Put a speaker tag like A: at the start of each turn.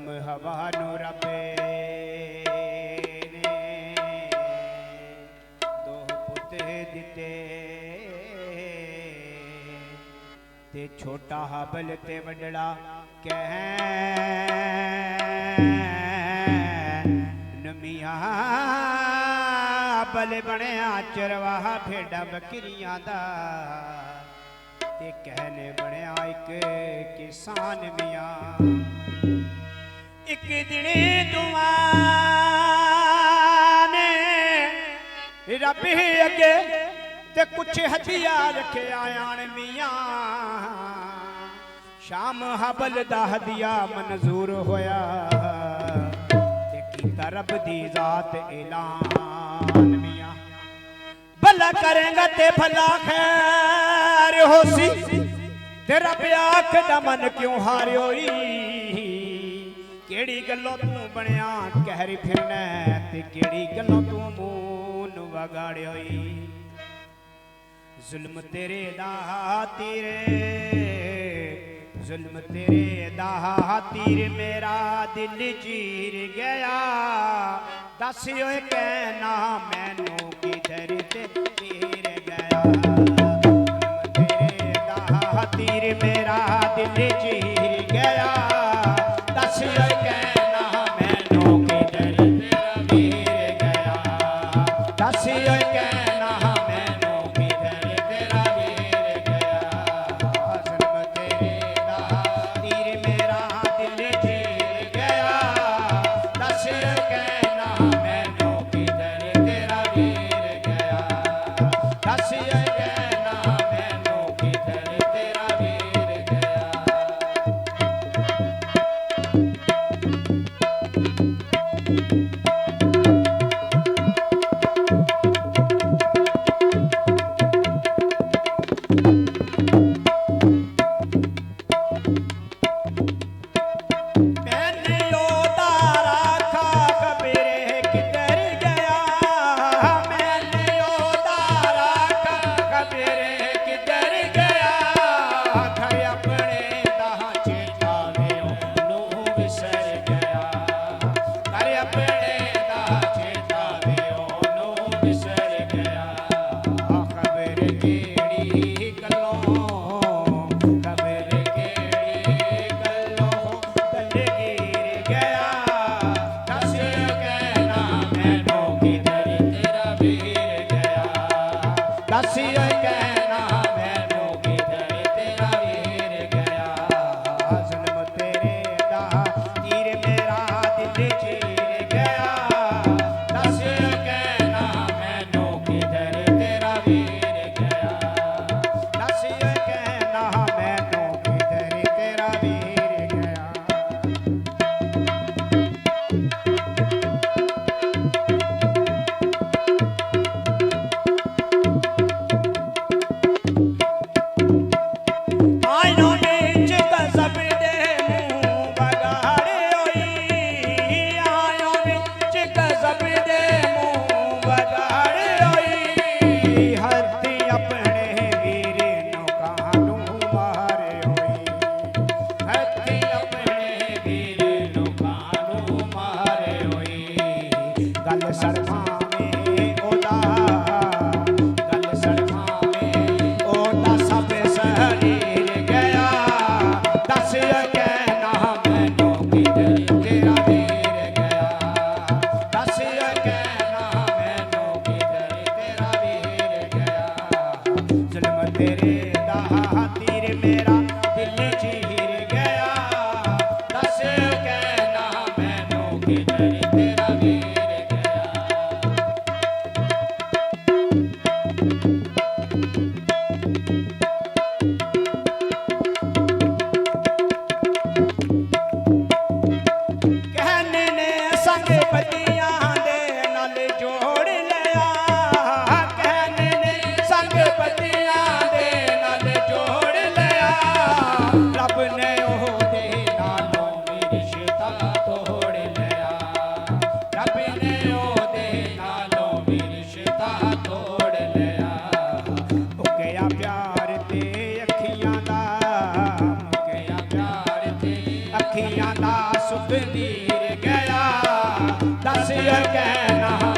A: हुक्म हवा नू रबे ने दो पुत दिते ते छोटा हबल ते वडड़ा नमिया बल बनया चरवाहा भेड़ा बकरियां दा ते कहने बनया एक किसान मियां। एक दिन दुआ ने रब अगे ते कुछ हदिया रखे आयान मियां। शाम हबल दा हदिया मंजूर होया ते कीता रब दी जात ऐलान मियां। भला करेंगा ते भला खैर होसी ते रब आखदा मन क्यों हारियोई। केड़ी गल्लों तू बनया कहरी फिरना ते केड़ी गल्लों तू मूंह नू वगाड़ियोई। जुल्म तेरे दा तीरे जुल्म तेरे दा तीर मेरा दिल चीर गया। दस ओए कहना मैनू किधर ते तीर गया। जुल्म तेरे दा तीर मेरा दिल चीर गया। दस ओए कहना मैनू किधर तेरा तीर गया। दस ओए कहना मैनू किधर तेरा तीर गया। जुल्म तेरे दा तीर मेरा दिल चीर गया। दस ओए कहना मैनू किधर तेरा तीर गया। दस ओए कहना मैनू किधर तेरा तीर गया। मैंने उतारा खाक मेरे किधर गया। मैंने उतारा खाक मेरे किधर गया। घर अपने दा चेता वे ओनू विसर गया। घर अपने दा चेता वे ओनू विसर गया। खबर केड़ी गल्लों खबर केड़ी गल्लों दलगीर गया। दस कहना मैनू किधर तेरा वीर गया। दस कहना मैनू किधर तेरा वीर गया। जुल्म तेरे दा तीर मेरा दिल चीर गया। दस कहना मैनू किधर तेरा वीर गया। दस कहना मैनू किधर तेरा वीर गया। आयों बिच गज़ब दे मुंह बगाड़े होई। आयों बिच गज़ब दे मुंह बगाड़े होई। हत्ती अपने वीर नू कानू मारे होई। हत्ती अपने वीर नू कानू मारे होई। गल सड़मा में ओदा गल सड़मा में ओदा सब शरीर गया। दस कहना मैनू किधर तेरा वीर गया। दस कहना मैनू किधर तेरा वीर गया। जुल्म तेरे दा तीर मेरा दिल चीर गया। दस कहना मैनू किधर तेरा वीर गया। कहने ने संग पतियां दे नाल जोड़ लिया। कहने ने संग पतियां दे नाल गया दस कहना